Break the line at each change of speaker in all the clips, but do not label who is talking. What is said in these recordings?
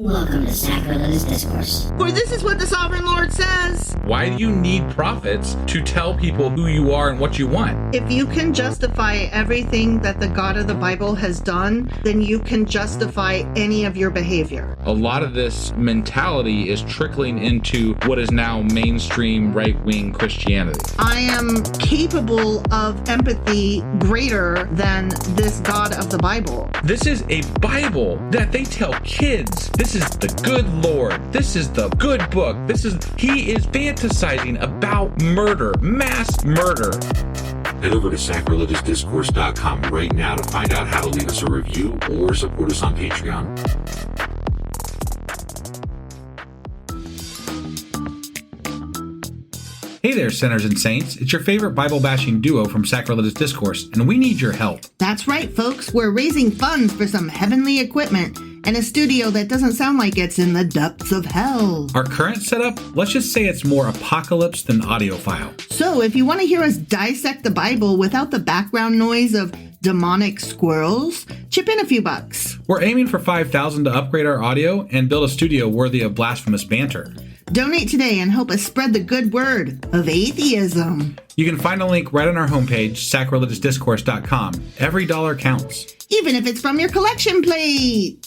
Welcome to Sacrilegious Discourse.
For this is what the Sovereign Lord says.
Why do you need prophets to tell people who you are and what you want?
If you can justify everything that the God of the Bible has done, then you can justify any of your behavior.
A lot of this mentality is trickling into what is now mainstream right-wing Christianity.
I am capable of empathy greater than this God of the Bible.
This is a Bible that they tell kids. This is the good Lord. This is the good book. He is fantasizing about murder, mass murder.
Head over to sacrilegiousdiscourse.com right now to find out how to leave us a review or support us on Patreon.
Hey there, sinners and saints. It's your favorite Bible-bashing duo from Sacrilegious Discourse, and we need your help.
That's right, folks. We're raising funds for some heavenly equipment and a studio that doesn't sound like it's in the depths of hell.
Our current setup, let's just say it's more apocalypse than audiophile.
So if you want to hear us dissect the Bible without the background noise of demonic squirrels, chip in a few bucks.
We're aiming for $5,000 to upgrade our audio and build a studio worthy of blasphemous banter.
Donate today and help us spread the good word of atheism.
You can find a link right on our homepage, sacrilegiousdiscourse.com. Every dollar counts.
Even if it's from your collection plate.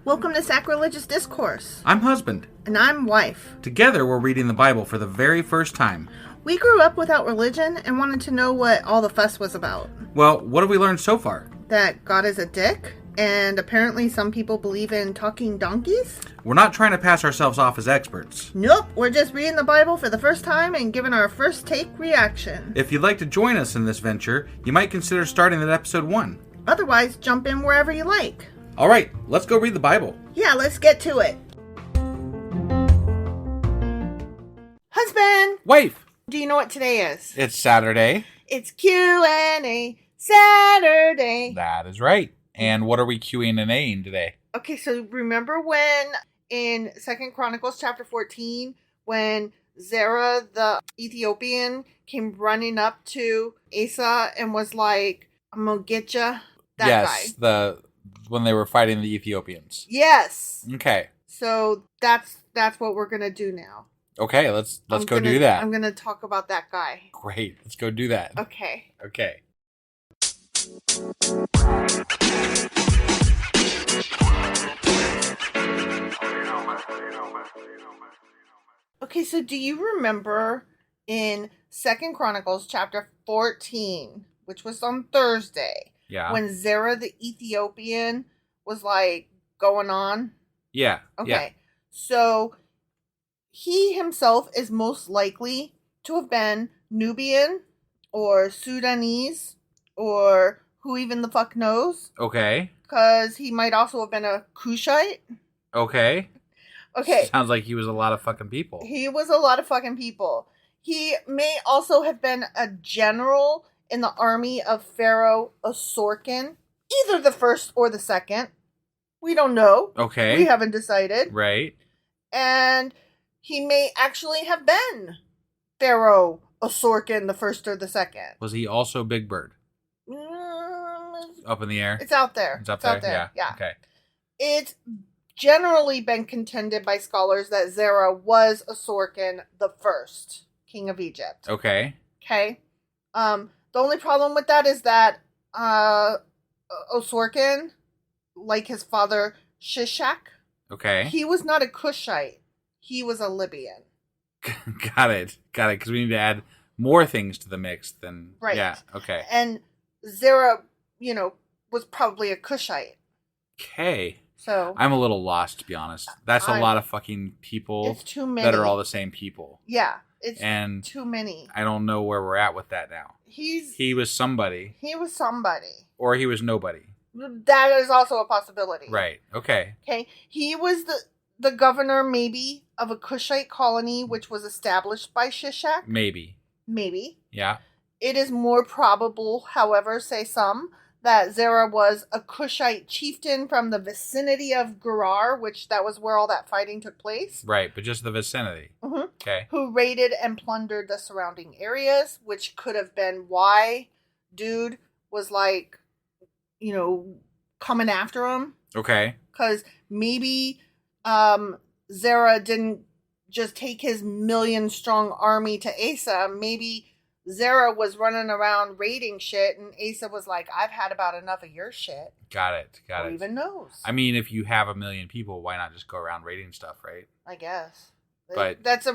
Welcome to Sacrilegious Discourse.
I'm husband.
And I'm wife.
Together, we're reading the Bible for the very first time.
We grew up without religion and wanted to know what all the fuss was about.
Well, what have we learned so far?
That God is a dick, and apparently some people believe in talking donkeys?
We're not trying to pass ourselves off as experts.
Nope, we're just reading the Bible for the first time and giving our first take reaction.
If you'd like to join us in this venture, you might consider starting at episode 1.
Otherwise, jump in wherever you like.
All right, let's go read the Bible.
Yeah, let's get to it. Husband!
Wife!
Do you know what today is?
It's Saturday.
It's Q&A Saturday.
That is right. And what are we Qing and Aing today?
Okay, so remember when in 2 Chronicles Chapter 14, when Zerah the Ethiopian came running up to Asa and was like, I'm gonna get ya? That guy.
When they were fighting the Ethiopians.
Yes.
Okay.
So that's what we're gonna do now.
Okay, let's go do that.
I'm gonna talk about that guy.
Great. Let's go do that.
Okay.
Okay.
Okay, so do you remember in 2 Chronicles chapter 14, which was on Thursday, when Zerah the Ethiopian was like going on?
Yeah.
Okay.
Yeah.
So he himself is most likely to have been Nubian or Sudanese or who even the fuck knows.
Okay.
Because he might also have been a Cushite.
Okay.
Okay.
Sounds like he was a lot of fucking people.
He was a lot of fucking people. He may also have been a general in the army of Pharaoh Asorkin. Either the first or the second. We don't know.
Okay.
We haven't decided.
Right.
And he may actually have been Pharaoh Asorkin the first or the second.
Was he also Big Bird? Up in the air?
It's out there.
It's up there?
Yeah.
Okay.
It's generally been contended by scholars that Zerah was Asorkin the first king of Egypt.
Okay.
Okay. The only problem with that is that Asorkin, like his father Shishak,
Okay.
he was not a Cushite. He was a Libyan.
Got it. Because we need to add more things to the mix than...
Right.
Yeah, okay.
And Zerah, was probably a Cushite.
Okay.
So
I'm a little lost, to be honest. That's a lot of fucking people
it's too many.
that are all the same people.
Yeah, it's
And
too many.
I don't know where we're at with that now. He was somebody.
He was somebody.
Or he was nobody.
That is also a possibility.
Right. Okay.
Okay. He was the governor, maybe, of a Cushite colony, which was established by Shishak.
Maybe.
Maybe.
Yeah.
It is more probable, however, say some, that Zerah was a Cushite chieftain from the vicinity of Gerar, which that was where all that fighting took place.
Right, but just the vicinity.
Mm-hmm.
Okay.
Who raided and plundered the surrounding areas, which could have been why dude was like, coming after him.
Okay.
Because maybe Zerah didn't just take his 1 million strong army to Asa. Maybe Zerah was running around raiding shit, and Asa was like, I've had about enough of your shit.
Got it.
Who even knows?
I mean, if you have 1 million people, why not just go around raiding stuff, right?
I guess.
But
that's a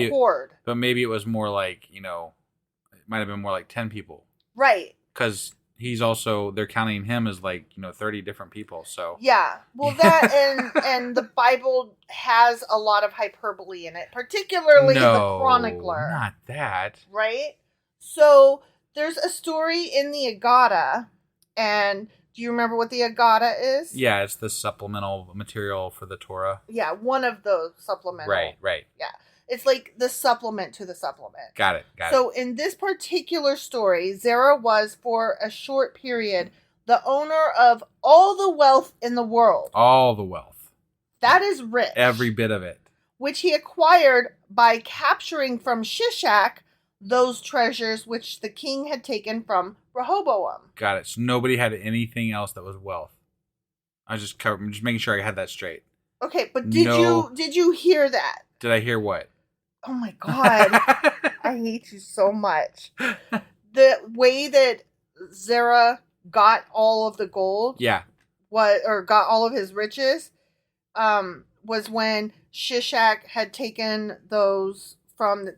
horde.
But maybe it was more like, it might have been more like 10 people.
Right.
Because they're counting him as like, 30 different people, so.
Yeah. Well, that and the Bible has a lot of hyperbole in it, particularly the Chronicler.
Not that.
Right? So, there's a story in the Aggadah, and do you remember what the Aggadah is?
Yeah, it's the supplemental material for the Torah.
Yeah, one of those supplemental.
Right.
Yeah. It's like the supplement to the supplement.
Got it.
So in this particular story, Zerah was, for a short period, the owner of all the wealth in the world.
All the wealth.
That is rich.
Every bit of it.
Which he acquired by capturing from Shishak those treasures which the king had taken from Rehoboam.
Got it. So nobody had anything else that was wealth. I'm just making sure I had that straight.
Okay, but did you hear that?
Did I hear what?
Oh my God. I hate you so much. The way that Zerah got all of the gold.
Yeah.
Got all of his riches, was when Shishak had taken those from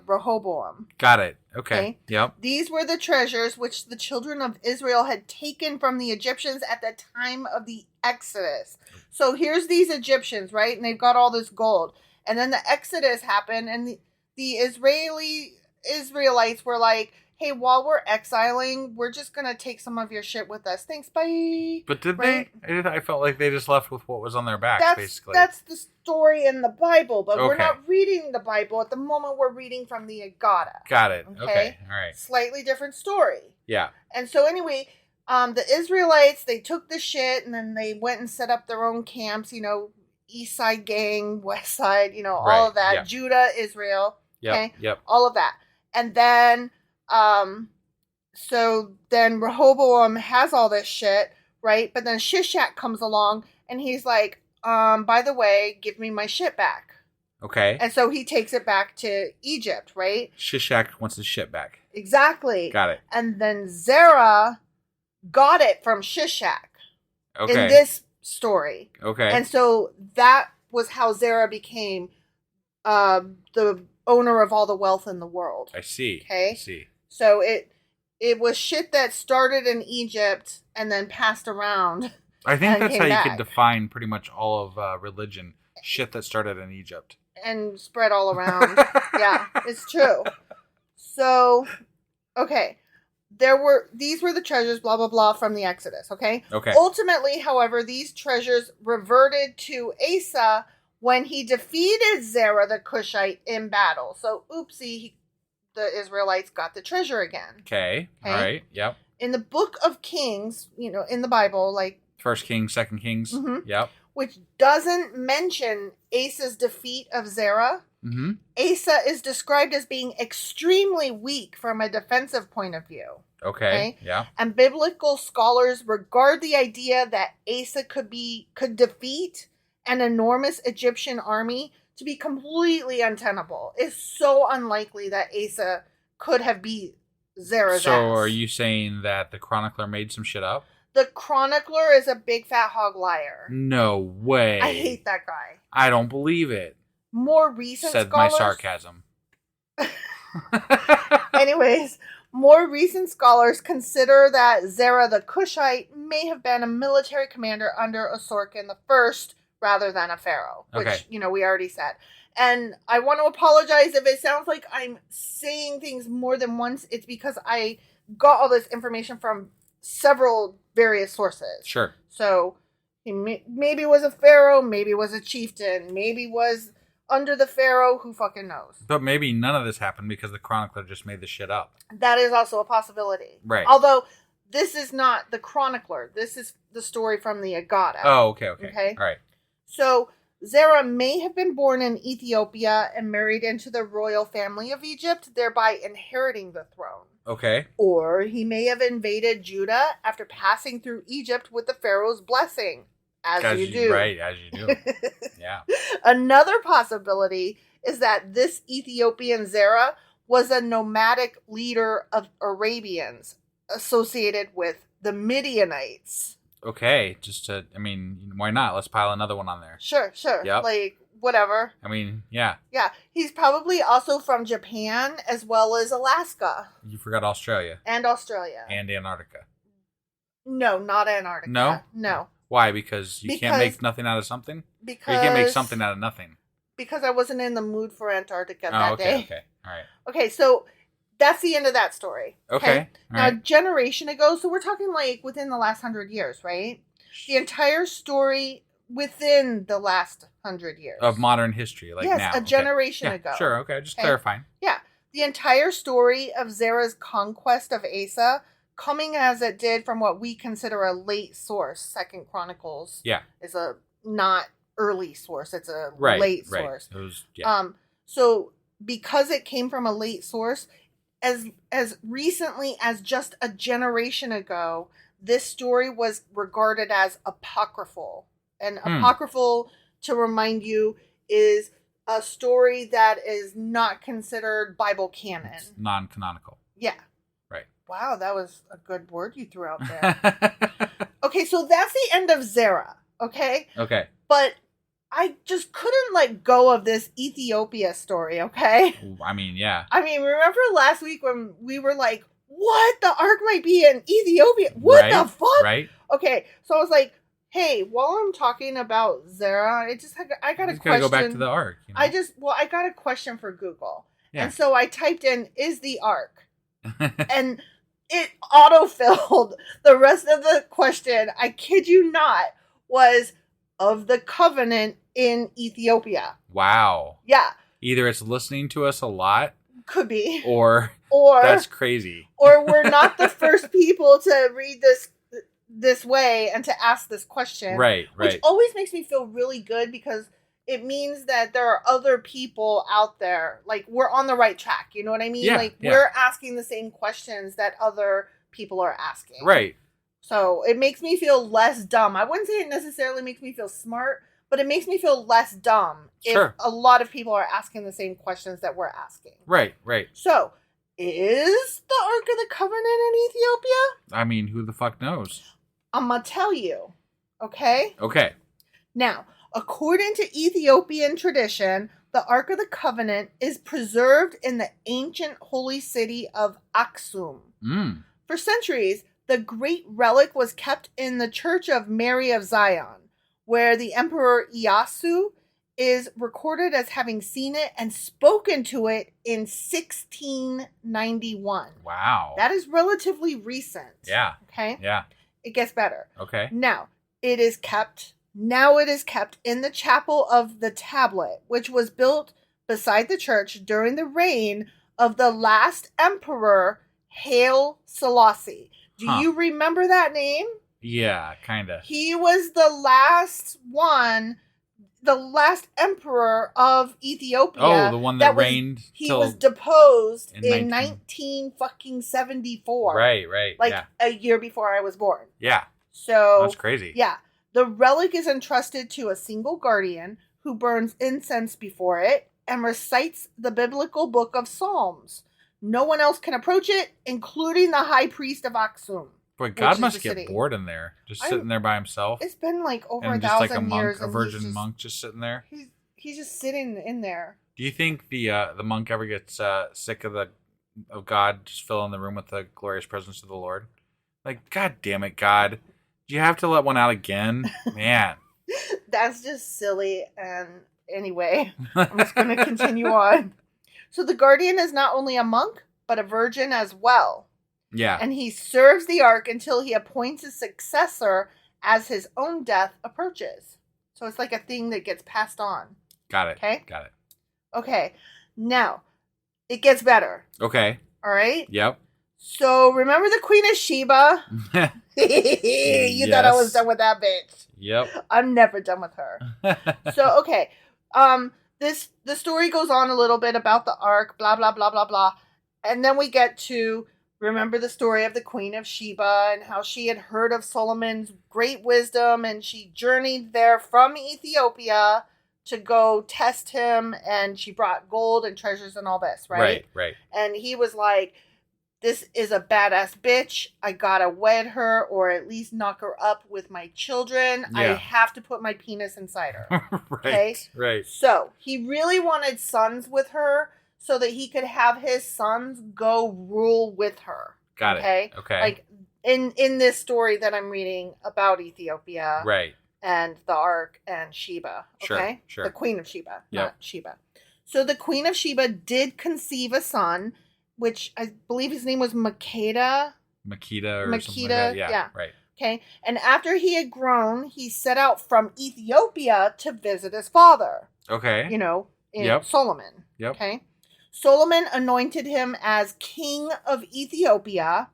Rehoboam.
Got it. Okay. Yep.
These were the treasures which the children of Israel had taken from the Egyptians at the time of the Exodus. So here's these Egyptians, right? And they've got all this gold. And then the Exodus happened, and the Israelites were like, hey, while we're exiling, we're just going to take some of your shit with us. Thanks, bye.
But did they? I felt like they just left with what was on their backs, basically.
That's the story in the Bible, but we're not reading the Bible. At the moment, we're reading from the Aggadah.
Got it. Okay. All right.
Slightly different story.
Yeah.
And so anyway, the Israelites, they took the shit, and then they went and set up their own camps, East Side gang, West Side, all of that. Yep. Judah, Israel.
Yep.
Okay.
Yep.
All of that. And then, so then Rehoboam has all this shit, right? But then Shishak comes along and he's like, by the way, give me my shit back.
Okay.
And so he takes it back to Egypt, right?
Shishak wants his shit back.
Exactly.
Got it.
And then Zerah got it from Shishak.
Okay.
In this story.
Okay.
And so that was how Zerah became the owner of all the wealth in the world.
I see.
Okay.
I see.
So it was shit that started in Egypt and then passed around.
I think that's how you could define pretty much all of religion. Shit that started in Egypt.
And spread all around. Yeah, it's true. So, okay. These were the treasures, blah, blah, blah, from the Exodus, okay?
Okay.
Ultimately, however, these treasures reverted to Asa when he defeated Zerah the Cushite in battle. So, oopsie, the Israelites got the treasure again.
Okay. All right. Yep.
In the book of Kings, in the Bible, like...
First Kings, Second Kings.
Mm-hmm,
yep.
Which doesn't mention Asa's defeat of Zerah.
Mm-hmm.
Asa is described as being extremely weak from a defensive point of view.
Okay. Yeah.
And biblical scholars regard the idea that Asa could defeat an enormous Egyptian army to be completely untenable. It's so unlikely that Asa could have beat Zerah's ass.
So are you saying that the chronicler made some shit up?
The chronicler is a big fat hog liar.
No way.
I hate that guy.
I don't believe it.
More recent
said
scholars...
my sarcasm.
Anyways, more recent scholars consider that Zerah the Cushite may have been a military commander under Osorkon I rather than a pharaoh, which, we already said. And I want to apologize if it sounds like I'm saying things more than once. It's because I got all this information from several various sources.
Sure.
So he maybe was a pharaoh, maybe was a chieftain, maybe was under the pharaoh, who fucking knows.
But maybe none of this happened because the chronicler just made the shit up.
That is also a possibility.
Right.
Although this is not the chronicler. This is the story from the Agada.
Oh, okay. All right.
So Zerah may have been born in Ethiopia and married into the royal family of Egypt, thereby inheriting the throne.
Okay.
Or he may have invaded Judah after passing through Egypt with the pharaoh's blessing, as you do.
Right, as you do. Yeah.
Another possibility is that this Ethiopian Zerah was a nomadic leader of Arabians associated with the Midianites.
Okay, why not? Let's pile another one on there.
Sure.
Yep.
Like, whatever.
Yeah.
Yeah, he's probably also from Japan as well as Alaska.
You forgot Australia.
And Australia.
And Antarctica.
No, not Antarctica. No.
Why? Because you can't make nothing out of something? Or you can't make something out of nothing?
Because I wasn't in the mood for Antarctica that day.
Okay. All right.
Okay, so that's the end of that story.
Okay.
Now, a generation ago, so we're talking like within the last 100 years, right? The entire story within the last 100 years.
Of modern history, like
yes,
now.
A generation ago.
Sure, okay, just clarifying.
Yeah. The entire story of Zerah's conquest of Asa, coming as it did from what we consider a late source, Second Chronicles is a not early source, it's a late source. It was, so because it came from a late source, as recently as just a generation ago, this story was regarded as apocryphal. And apocryphal, to remind you, is a story that is not considered Bible canon. It's
non-canonical.
Yeah.
Right.
Wow, that was a good word you threw out there. Okay, so that's the end of Zerah, okay?
Okay.
But I just couldn't let go of this Ethiopia story, okay?
Yeah.
Remember last week when we were like, what? The ark might be in Ethiopia? What the fuck?
Right.
Okay, so I was like, hey, while I'm talking about Zerah, I got a question.
Go back to the ark. You know?
I got a question for Google.
Yeah.
And so I typed in, is the ark? And it autofilled the rest of the question. I kid you not, was of the covenant in Ethiopia.
Wow.
Yeah.
Either it's listening to us a lot.
Could be.
Or that's crazy.
Or we're not the first people to read this way and to ask this question.
Right.
Which always makes me feel really good because it means that there are other people out there. Like, we're on the right track. You know what I mean?
Yeah,
we're asking the same questions that other people are asking.
Right.
So it makes me feel less dumb. I wouldn't say it necessarily makes me feel smart, but it makes me feel less dumb if a lot of people are asking the same questions that we're asking.
Right.
So, is the Ark of the Covenant in Ethiopia?
Who the fuck knows?
I'm going to tell you. Okay?
Okay.
Now, according to Ethiopian tradition, the Ark of the Covenant is preserved in the ancient holy city of Aksum. For centuries, the great relic was kept in the Church of Mary of Zion, where the Emperor Ieyasu is recorded as having seen it and spoken to it in 1691.
Wow.
That is relatively recent.
Yeah.
Okay?
Yeah.
It gets better.
Okay.
Now it is kept in the chapel of the tablet, which was built beside the church during the reign of the last emperor, Haile Selassie. Do you remember that name?
Yeah, kind of.
He was the last emperor of Ethiopia.
Oh, the one that reigned.
He was deposed in 1974.
Right.
A year before I was born.
Yeah.
So
that's crazy.
Yeah. The relic is entrusted to a single guardian who burns incense before it and recites the biblical book of Psalms. No one else can approach it, including the high priest of Aksum.
Boy, God must get bored in there, just sitting there by himself.
It's been like over
and
1,000 years.
A virgin monk just sitting there.
He's just sitting in there.
Do you think the monk ever gets sick of God just filling the room with the glorious presence of the Lord? Like, God damn it, God. Do you have to let one out again? Man.
That's just silly. And anyway, I'm just going to continue on. So the guardian is not only a monk, but a virgin as well.
Yeah.
And he serves the ark until he appoints a successor as his own death approaches. So it's like a thing that gets passed on.
Got it.
Okay?
Got it.
Okay. Now, it gets better.
Okay.
All right?
Yep.
So remember the Queen of Sheba? You thought I was done with that bitch.
Yep.
I'm never done with her. So, okay. The story goes on a little bit about the ark, blah, blah, blah, blah, blah. And then we get to remember the story of the Queen of Sheba and how she had heard of Solomon's great wisdom and she journeyed there from Ethiopia to go test him, and she brought gold and treasures and all this, right?
Right.
And he was like, this is a badass bitch. I gotta wed her or at least knock her up with my children.
Yeah.
I have to put my penis inside her.
Right.
So he really wanted sons with her so that he could have his sons go rule with her.
Got it. Okay.
Like in this story that I'm reading about Ethiopia.
Right.
And the Ark and Sheba. Okay?
Sure.
The Queen of Sheba,
Yep.
not Sheba. So the Queen of Sheba did conceive a son, which I believe his name was Makeda.
Makeda or something like that. Yeah. Right.
Okay. And after he had grown, he set out from Ethiopia to visit his father.
Okay.
In Solomon.
Yep.
Okay. Solomon anointed him as king of Ethiopia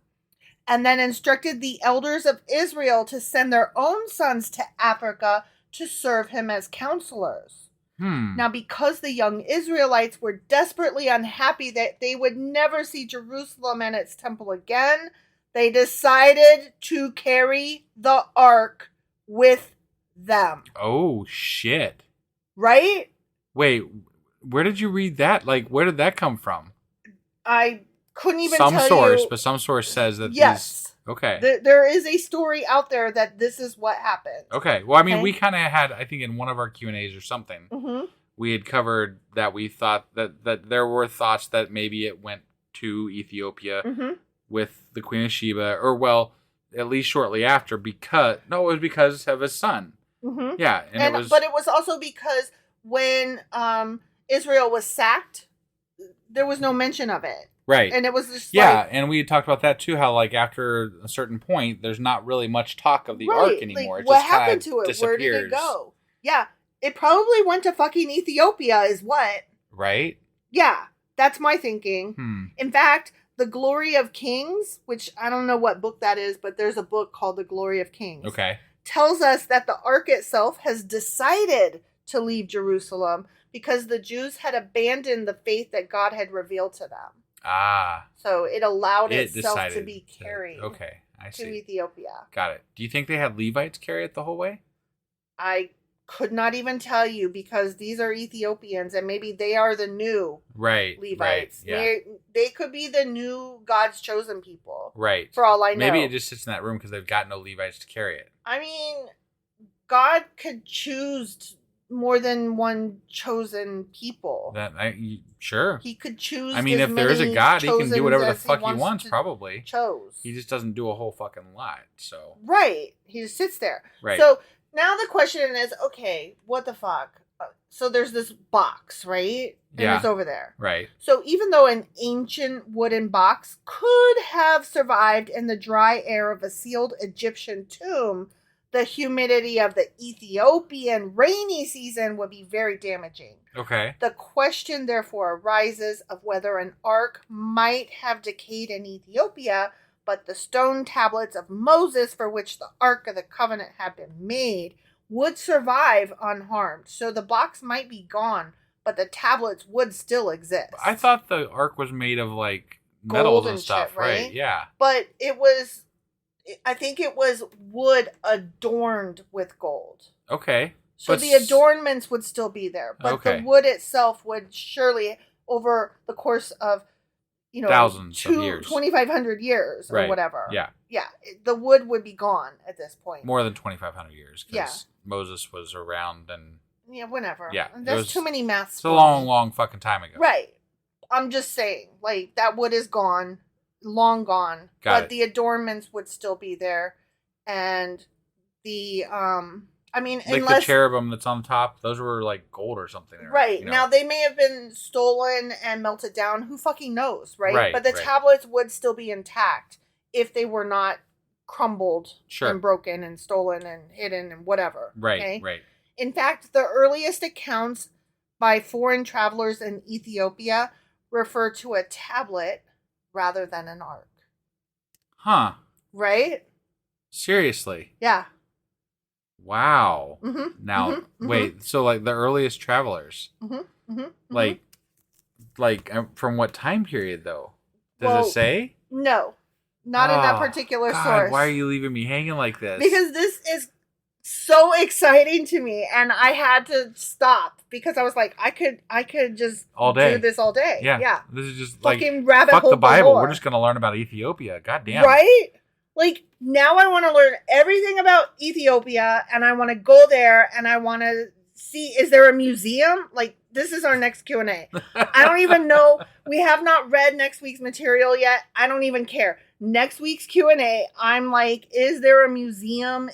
and then instructed the elders of Israel to send their own sons to Africa to serve him as counselors. Now, because the young Israelites were desperately unhappy that they would never see Jerusalem and its temple again, they decided to carry the ark with them.
Oh, shit.
Right?
Wait, where did you read that? Like, where did that come from?
I couldn't even
tell
you.
But some source says that
yes.
Okay.
There is a story out there that this is what happened.
Okay. Well, I mean, we kind of had, I think in one of our Q&As or something, we had covered that we thought that there were thoughts that maybe it went to Ethiopia with the Queen of Sheba, or well, at least shortly after, it was because of his son. Yeah.
But it was also because when Israel was sacked, there was no mention of it.
Right.
And it was just
and we had talked about that too, how like after a certain point, there's not really much talk of the ark anymore.
Like,
it
what
just
happened to it?
Disappears.
Where did it go? Yeah. It probably went to fucking Ethiopia is what.
Right?
Yeah. That's my thinking. In fact, The Glory of Kings, which I don't know what book that is, but there's a book called The Glory of Kings.
Okay.
Tells us that the ark itself has decided to leave Jerusalem because the Jews had abandoned the faith that God had revealed to them. So it allowed itself to be carried to Ethiopia.
Got it. Do you think they had Levites carry it the whole way?
I could not even tell you because these are Ethiopians and maybe they are the new Levites.
Right. Yeah.
They could be the new God's chosen people.
Right.
For all I know.
Maybe it just sits in that room because they've got no Levites to carry it.
I mean, God could choose more than one chosen people.
Sure.
He could choose.
I mean, if there is a God, he can do whatever the fuck he wants, probably. He just doesn't do a whole fucking lot, so.
Right. He just sits there.
Right.
So now the question is, okay, what the fuck? So there's this box, right? And it's over there.
Right.
So even though an ancient wooden box could have survived in the dry air of a sealed Egyptian tomb, the humidity of the Ethiopian rainy season would be very damaging.
Okay.
The question, therefore, arises of whether an ark might have decayed in Ethiopia, but the stone tablets of Moses, for which the Ark of the Covenant had been made, would survive unharmed. So the box might be gone, but the tablets would still exist.
I thought the ark was made of like metals and stuff,
shit, right?
Yeah.
But I think it was wood adorned with gold.
Okay.
So the adornments would still be there, but the wood itself would surely, over the course of,
thousands of years,
2,500 years or whatever.
Yeah.
Yeah. The wood would be gone at this point.
More than 2,500 years. Because Moses was around and.
Yeah, whenever.
Yeah.
There's too many maths.
It's a long, long fucking time ago.
Right. I'm just saying, like, that wood is gone. Long gone. But the adornments would still be there. And the,
like the cherubim that's on top, those were like gold or something.
Right. Now, they may have been stolen and melted down. Who fucking knows, right? But the tablets would still be intact if they were not crumbled and broken and stolen and hidden and whatever.
Right,
okay?
Right.
In fact, the earliest accounts by foreign travelers in Ethiopia refer to a tablet rather than an ark.
Huh.
Right?
Seriously.
Yeah.
Wow.
Mm-hmm.
Now,
mm-hmm.
wait. So, like, the earliest travelers,
Mm-hmm. Mm-hmm.
like from what time period, though? Does it say?
No. Not in that
Oh,
particular
God,
source.
why are you leaving me hanging like this?
Because this is so exciting to me, and I had to stop because I was like, I could just
all day
do this all day.
Yeah. This is just
fucking
like
rabbit
fuck
hole
the Bible.
galore.
We're just gonna learn about Ethiopia. God damn.
Right? Like, now I want to learn everything about Ethiopia, and I want to go there, and I want to see, is there a museum? Like, this is our next Q&A. I don't even know. We have not read next week's material yet. I don't even care. Next week's Q&A, I'm like, is there a museum?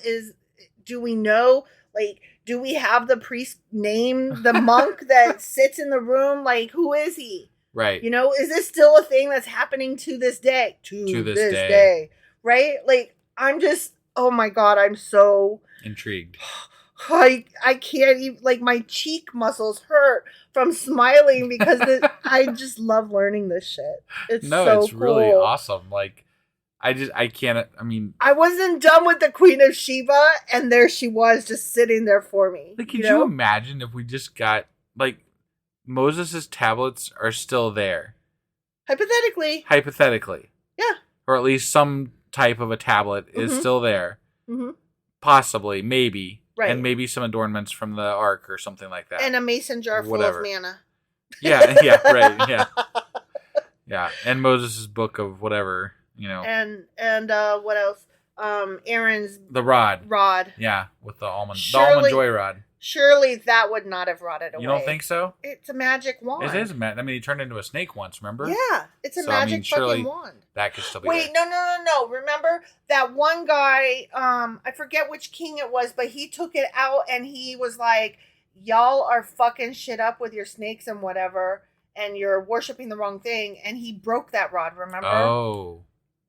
Do we know? Like, do we have the priest name the monk that sits in the room? Like, who is he?
Right.
You know, is this still a thing that's happening to this day? To this day. Right? Like, I'm just, oh my God, I'm so
intrigued.
I can't even, like, my cheek muscles hurt from smiling because I just love learning this shit. It's so cool.
Really awesome. Like, I can't, I mean,
I wasn't done with the Queen of Sheba, and there she was just sitting there for me.
Like, could you imagine if we just got, like, Moses' tablets are still there? Hypothetically.
Yeah.
Or at least some type of a tablet is still there. Mm-hmm. Possibly, maybe. Right. And maybe some adornments from the ark or something like that.
And a mason jar full of manna.
Yeah, right, yeah. Yeah, and Moses' book of whatever, you know.
And what else? Aaron's...
The rod. Yeah, with the almond joy rod.
Surely that would not have rotted away.
You don't think so?
It's a magic wand.
It is. I mean, he turned into a snake once, remember?
Yeah, it's a magic fucking wand.
That could still be
Wait,
there.
no. Remember that one guy, I forget which king it was, but he took it out and he was like, y'all are fucking shit up with your snakes and whatever, and you're worshiping the wrong thing. And he broke that rod, remember?
Oh.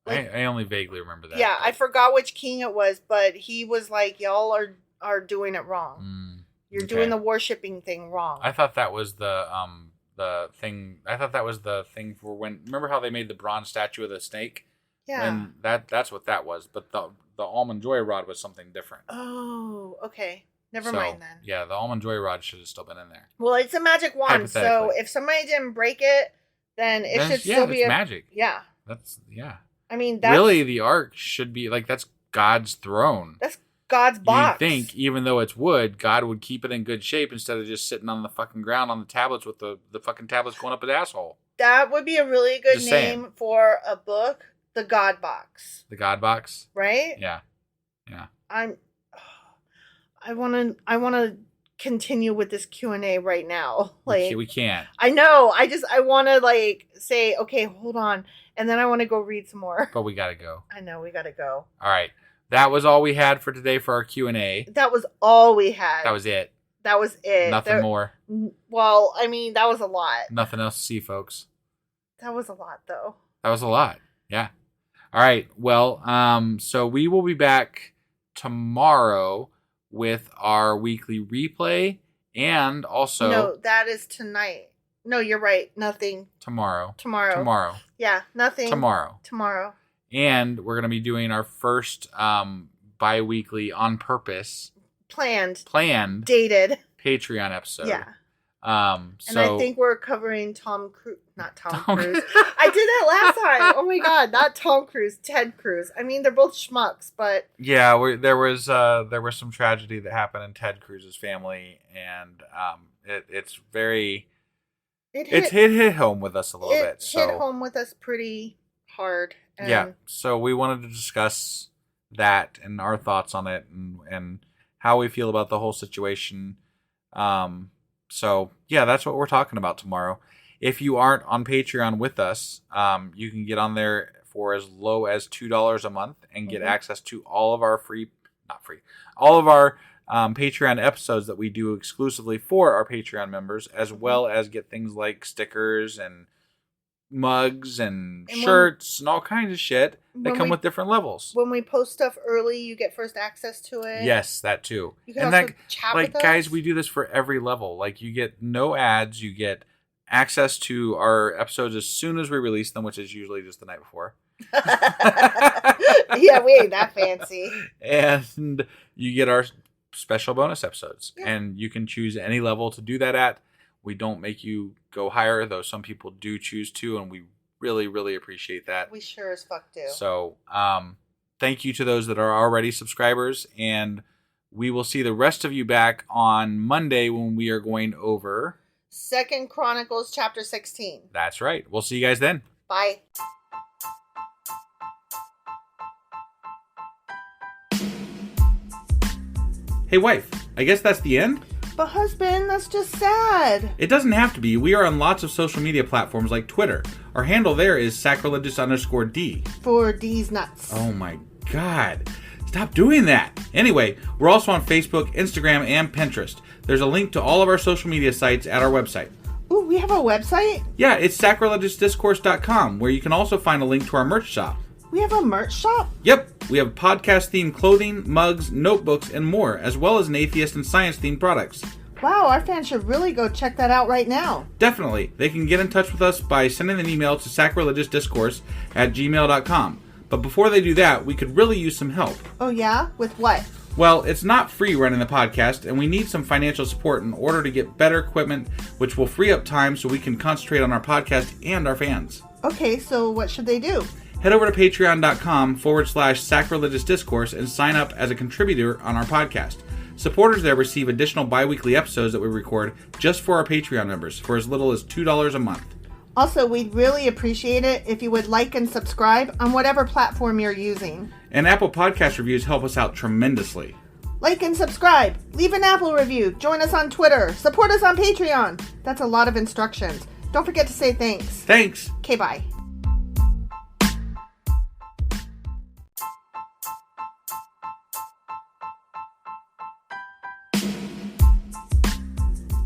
Like, I only vaguely remember that.
Yeah, I forgot which king it was, but he was like, y'all are doing it wrong. You're doing the worshiping thing wrong.
I thought that was the thing. I thought that was the thing for when. Remember how they made the bronze statue of the snake?
Yeah.
And that's what that was. But the almond joy rod was something different.
Oh, okay. Never mind then.
Yeah, the almond joy rod should have still been in there.
Well, it's a magic wand, so if somebody didn't break it, then it should still be
magic.
Yeah. I mean, that's
really the ark should be like that's God's throne.
That's God's box.
You think, even though it's wood, God would keep it in good shape instead of just sitting on the fucking ground on the tablets with the fucking tablets going up his asshole.
That would be a really good name for a book. The God Box.
The God Box?
Right?
Yeah.
I want to continue with this Q&A right now. Like,
we can't.
I know. I want to, like, say, okay, hold on. And then I want to go read some more.
But we got to go.
I know. We got to go.
All right. That was all we had for today for our Q&A.
That was all we had.
That was it.
Nothing
more.
Well, I mean, that was a lot.
Nothing else to see, folks.
That was a lot, though.
That was a lot. Yeah. All right. Well, so we will be back tomorrow with our weekly replay and also...
No, that is tonight. No, you're right. Nothing.
Tomorrow.
Yeah, nothing. Tomorrow.
And we're going to be doing our first bi-weekly on purpose.
Planned.
Dated. Patreon episode.
Yeah. And I think we're covering Tom Cruise. Not Tom Cruise. I did that last time. Oh my God. Not Tom Cruise. Ted Cruz. I mean, they're both schmucks, but...
Yeah, there was some tragedy that happened in Ted Cruz's family, and it's very... It hit home with us a little bit.
It hit home with us pretty hard.
Yeah, so we wanted to discuss that and our thoughts on it and how we feel about the whole situation. So, yeah, that's what we're talking about tomorrow. If you aren't on Patreon with us, you can get on there for as low as $2 a month and get access to all of our all of our Patreon episodes that we do exclusively for our Patreon members, as well as get things like stickers and mugs and shirts and all kinds of shit that come with different levels.
When we post stuff early, you get first access to it.
Yes, that too.
You can also chat with us.
Guys, we do this for every level. Like, you get no ads, you get access to our episodes as soon as we release them, which is usually just the night before.
Yeah, we ain't that fancy.
And you get our special bonus episodes.
Yeah.
And you can choose any level to do that at. We don't make you go higher, though some people do choose to, and we really, really appreciate that.
We sure as fuck do.
So, thank you to those that are already subscribers, and we will see the rest of you back on Monday when we are going over
2 Chronicles Chapter 16.
That's right. We'll see you guys then.
Bye.
Hey, wife, I guess that's the end?
But husband, that's just sad.
It doesn't have to be. We are on lots of social media platforms like Twitter. Our handle there is sacrilegious_D.
For D's nuts.
Oh my God. Stop doing that. Anyway, we're also on Facebook, Instagram, and Pinterest. There's a link to all of our social media sites at our website.
Ooh, we have a website?
Yeah, it's sacrilegiousdiscourse.com, where you can also find a link to our merch shop.
We have a merch shop?
Yep, we have podcast-themed clothing, mugs, notebooks, and more, as well as an atheist and science-themed products.
Wow, our fans should really go check that out right now.
Definitely. They can get in touch with us by sending an email to sacrilegiousdiscourse@gmail.com. But before they do that, we could really use some help.
Oh yeah? With what?
Well, it's not free running the podcast, and we need some financial support in order to get better equipment, which will free up time so we can concentrate on our podcast and our fans.
Okay, so what should they do?
Head over to patreon.com/sacrilegious discourse and sign up as a contributor on our podcast. Supporters there receive additional bi-weekly episodes that we record just for our Patreon members for as little as $2 a month.
Also, we'd really appreciate it if you would like and subscribe on whatever platform you're using.
And Apple Podcast reviews help us out tremendously.
Like and subscribe. Leave an Apple review. Join us on Twitter. Support us on Patreon. That's a lot of instructions. Don't forget to say thanks.
Thanks.
Okay, bye.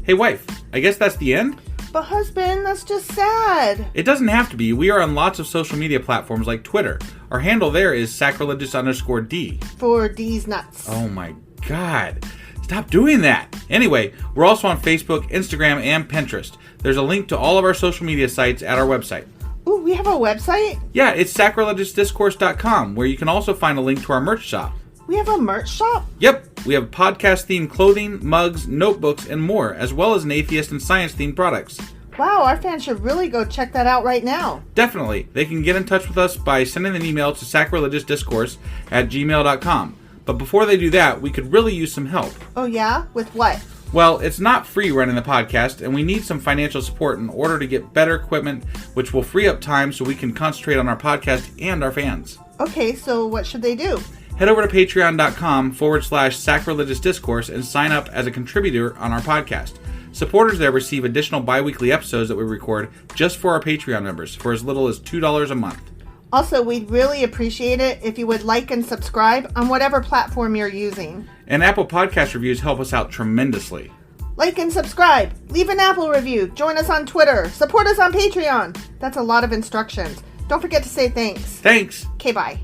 Hey, wife, I guess that's the end?
But husband, that's just sad.
It doesn't have to be. We are on lots of social media platforms like Twitter. Our handle there is sacrilegious_D.
For D's nuts.
Oh my God. Stop doing that. Anyway, we're also on Facebook, Instagram, and Pinterest. There's a link to all of our social media sites at our website.
Ooh, we have a website?
Yeah, it's sacrilegiousdiscourse.com, where you can also find a link to our merch shop.
We have a merch shop?
Yep, we have podcast-themed clothing, mugs, notebooks, and more, as well as an atheist and science-themed products.
Wow, our fans should really go check that out right now.
Definitely. They can get in touch with us by sending an email to sacrilegiousdiscourse@gmail.com. But before they do that, we could really use some help.
Oh yeah? With what?
Well, it's not free running the podcast, and we need some financial support in order to get better equipment, which will free up time so we can concentrate on our podcast and our fans.
Okay, so what should they do?
Head over to patreon.com/sacrilegious discourse and sign up as a contributor on our podcast. Supporters there receive additional bi-weekly episodes that we record just for our Patreon members for as little as $2 a month.
Also, we'd really appreciate it if you would like and subscribe on whatever platform you're using.
And Apple Podcast reviews help us out tremendously.
Like and subscribe. Leave an Apple review. Join us on Twitter. Support us on Patreon. That's a lot of instructions. Don't forget to say thanks.
Thanks.
Okay, bye.